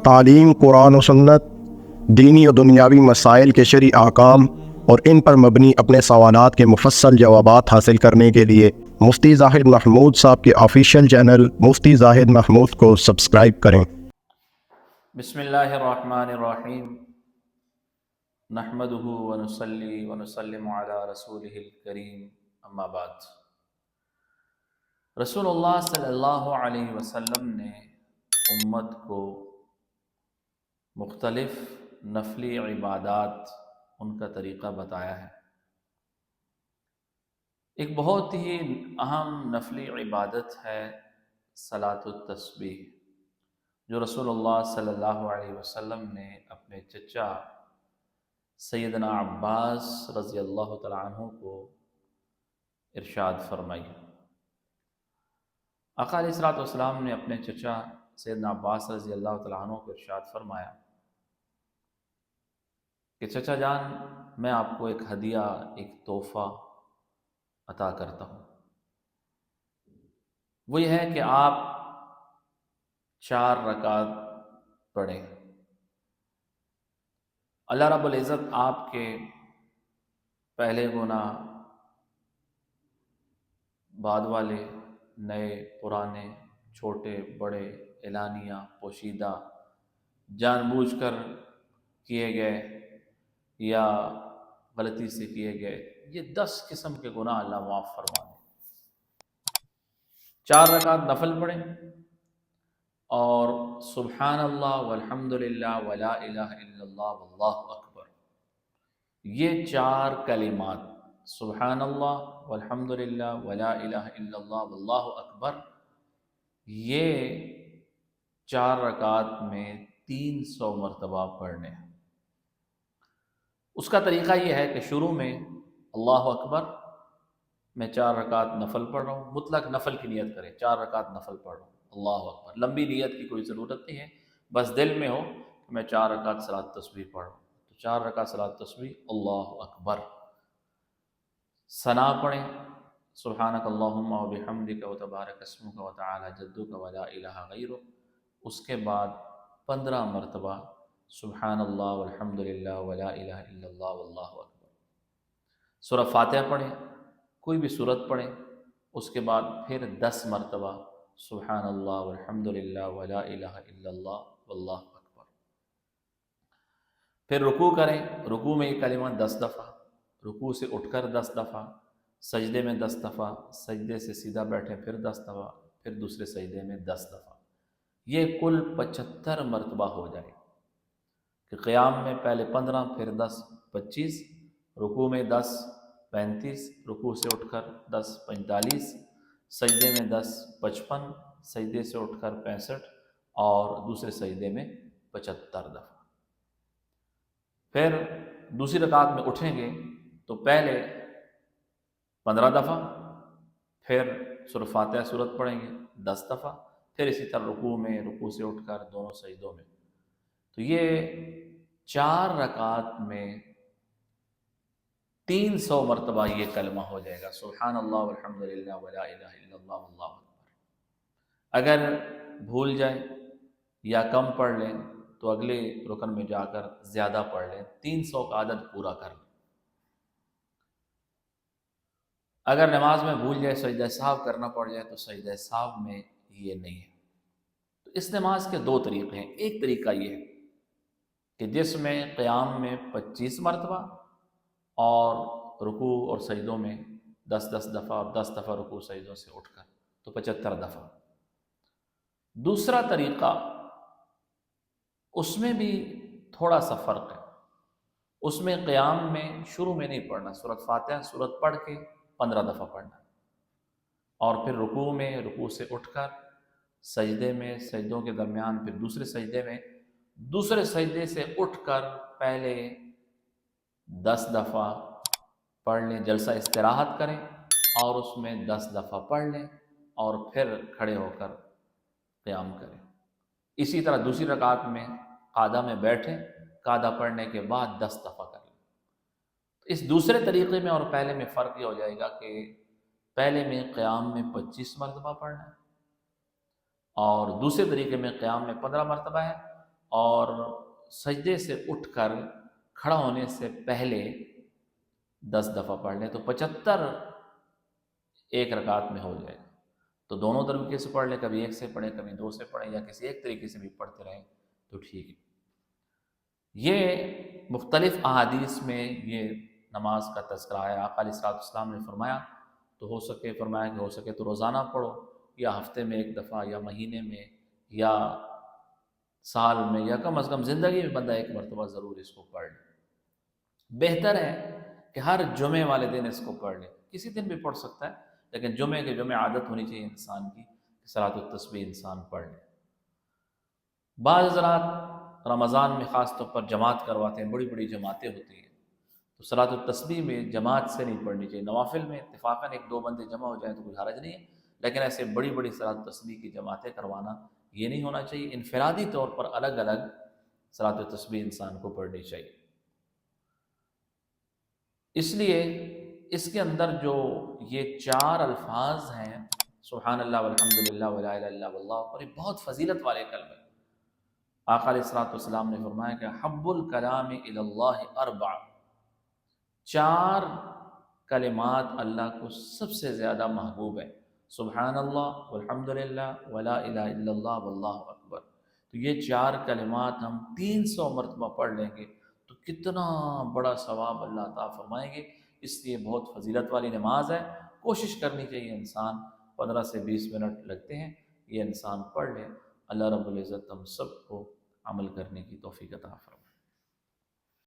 تعلیم قرآن و سنت، دینی و دنیاوی مسائل کے شرعی احکام اور ان پر مبنی اپنے سوالات کے مفصل جوابات حاصل کرنے کے لیے مفتی زاہد محمود صاحب کے آفیشیل چینل مفتی زاہد محمود کو سبسکرائب کریں۔ بسم اللہ الرحمن الرحیم، نحمدہ ونصلی ونسلم علی رسولہ الکریم، اما بعد۔ رسول اللہ صلی اللہ علیہ وسلم نے امت کو مختلف نفلی عبادات، ان کا طریقہ بتایا ہے۔ ایک بہت ہی اہم نفلی عبادت ہے صلاۃ التسبیح، جو رسول اللہ صلی اللہ علیہ وسلم نے اپنے چچا سیدنا عباس رضی اللہ تعالیٰ عنہ کو ارشاد فرمائی۔ آقا علیہ الصلوۃ والسلام نے اپنے چچا سیدنا عباس رضی اللہ تعالیٰ عنہ کو ارشاد فرمایا کہ چچا جان، میں آپ کو ایک ہدیہ، ایک تحفہ عطا کرتا ہوں۔ وہ یہ ہے کہ آپ 4 رکعت پڑھیں۔ اللہ رب العزت آپ کے پہلے گناہ، بعد والے، نئے پرانے، چھوٹے بڑے، اعلانیہ پوشیدہ، جان بوجھ کر کیے گئے یا غلطی سے کیے گئے، یہ 10 قسم کے گناہ اللہ معاف فرما دے۔ 4 رکعت نفل پڑھیں اور سبحان اللہ والحمد للہ ولا الہ الا اللہ واللہ اکبر، یہ 4 کلمات، سبحان اللہ والحمد للہ ولا الہ الا اللہ واللہ اکبر، یہ 4 رکعت میں 300 مرتبہ پڑھنے ہیں۔ اس کا طریقہ یہ ہے کہ شروع میں اللہ اکبر، میں 4 رکعت نفل پڑھ رہا ہوں، مطلق نفل کی نیت کریں، 4 رکعت نفل پڑھ رہا ہوں، اللہ اکبر، لمبی نیت کی کوئی ضرورت نہیں ہے، بس دل میں ہو کہ میں 4 رکعت صلاۃ تسبیح پڑھ رہا ہوں، تو 4 رکعت صلاۃ تسبیح، اللہ اکبر، ثنا پڑھیں، سبحانک اللہم وبحمدک وتبارک اسمک وتعالی جدک ولا الہ غیرک، اس کے بعد 15 مرتبہ سبحان اللہ والحمد للہ ولا الہ الا اللہ واللہ اکبر۔ سورہ فاتحہ پڑھیں، کوئی بھی سورت پڑھیں، اس کے بعد پھر 10 مرتبہ سبحان اللہ والحمد للہ ولا الہ الا اللہ واللہ اکبر۔ پھر رکوع کریں، رکوع میں یہ کلمہ 10 دفعہ، رکوع سے اٹھ کر 10 دفعہ، سجدے میں 10 دفعہ، سجدے سے سیدھا بیٹھیں پھر 10 دفعہ، پھر دوسرے سجدے میں 10 دفعہ، یہ کل 75 مرتبہ ہو جائے کہ قیام میں پہلے 15، پھر 10، 25، رکوع میں 10، 35، رکوع سے اٹھ کر 10، 45، سجدے میں 10، 55، سجدے سے اٹھ کر 65 اور دوسرے سجدے میں 75 دفعہ۔ پھر دوسری رکعت میں اٹھیں گے تو پہلے 15 دفعہ، پھر سورہ فاتحہ سورت پڑھیں گے 10 دفعہ، پھر اسی طرح رکوع میں، رکوع سے اٹھ کر دونوں سجدوں میں، تو یہ 4 رکعت میں 300 مرتبہ یہ کلمہ ہو جائے گا، سبحان اللہ والحمد للہ ولا الہ الا اللہ واللہ اکبر۔ اگر بھول جائیں یا کم پڑھ لیں تو اگلے رکن میں جا کر زیادہ پڑھ لیں، 300 کا عدد پورا کر لیں۔ اگر نماز میں بھول جائے، سجدہ سہو کرنا پڑ جائے تو سجدہ سہو میں یہ نہیں ہے۔ تو اس نماز کے 2 طریقے ہیں۔ ایک طریقہ یہ ہے کہ جس میں قیام میں 25 مرتبہ اور رکوع اور سجدوں میں 10 دفعہ اور 10 دفعہ رکوع سجدوں سے اٹھ کر، تو 75 دفعہ۔ دوسرا طریقہ، اس میں بھی تھوڑا سا فرق ہے، اس میں قیام میں شروع میں نہیں پڑھنا، سورۃ فاتحہ سورت پڑھ کے 15 دفعہ پڑھنا، اور پھر رکوع میں، رکوع سے اٹھ کر سجدے میں، سجدوں کے درمیان پھر دوسرے سجدے میں، دوسرے سجدے سے اٹھ کر پہلے 10 دفعہ پڑھ لیں، جلسہ استراحت کریں اور اس میں 10 دفعہ پڑھ لیں اور پھر کھڑے ہو کر قیام کریں۔ اسی طرح دوسری رکعت میں قعدہ میں بیٹھیں، قعدہ پڑھنے کے بعد 10 دفعہ کریں۔ اس دوسرے طریقے میں اور پہلے میں فرق یہ ہو جائے گا کہ پہلے میں قیام میں 25 مرتبہ پڑھنا ہے اور دوسرے طریقے میں قیام میں 15 مرتبہ ہے اور سجدے سے اٹھ کر کھڑا ہونے سے پہلے 10 دفعہ پڑھ لیں تو 75 ایک رکعت میں ہو جائے گا۔ تو دونوں طریقے سے پڑھ لیں، کبھی ایک سے پڑھیں، کبھی دو سے پڑھیں، یا کسی ایک طریقے سے بھی پڑھتے رہیں تو ٹھیک ہے۔ یہ مختلف احادیث میں یہ نماز کا تذکرہ ہے۔ آقا علیہ الصلوۃ والسلام نے فرمایا فرمایا کہ ہو سکے تو روزانہ پڑھو، یا ہفتے میں ایک دفعہ، یا مہینے میں، یا سال میں، یا کم از کم زندگی میں بندہ ایک مرتبہ ضرور اس کو پڑھ لے۔ بہتر ہے کہ ہر جمعے والے دن اس کو پڑھ لے، کسی دن بھی پڑھ سکتا ہے، لیکن جمعے کے جمعے عادت ہونی چاہیے انسان کی کہ صلاۃ التسبیح انسان پڑھ لے۔ بعض حضرات رمضان میں خاص طور پر جماعت کرواتے ہیں، بڑی بڑی جماعتیں ہوتی ہیں، تو صلاۃ التسبیح میں جماعت سے نہیں پڑھنی چاہیے۔ نوافل میں اتفاقاً ایک دو بندے جمع ہو جائیں تو کوئی حرج نہیں ہے، لیکن ایسے بڑی بڑی صلاۃ التسبیح کی جماعتیں کروانا یہ نہیں ہونا چاہیے۔ انفرادی طور پر الگ الگ صلاۃ التسبیح انسان کو پڑھنی چاہیے۔ اس لیے اس کے اندر جو یہ 4 الفاظ ہیں، سبحان اللہ والحمد للہ ولا الہ الا اللہ واللہ اکبر، یہ بہت فضیلت والے کلمے۔ آقا علیہ الصلوۃ والسلام نے فرمایا کہ حب الکلام الی اللہ 4، 4 کلمات اللہ کو سب سے زیادہ محبوب ہے، سبحان اللہ والحمد للہ ولا الہ الا اللہ واللہ اکبر۔ تو یہ 4 کلمات ہم 300 مرتبہ پڑھ لیں گے تو کتنا بڑا ثواب اللہ عطا فرمائیں گے۔ اس لیے بہت فضیلت والی نماز ہے، کوشش کرنی چاہیے انسان، 15 سے 20 منٹ لگتے ہیں، یہ انسان پڑھ لے۔ اللہ رب العزت ہم سب کو عمل کرنے کی توفیق عطا فرمائے۔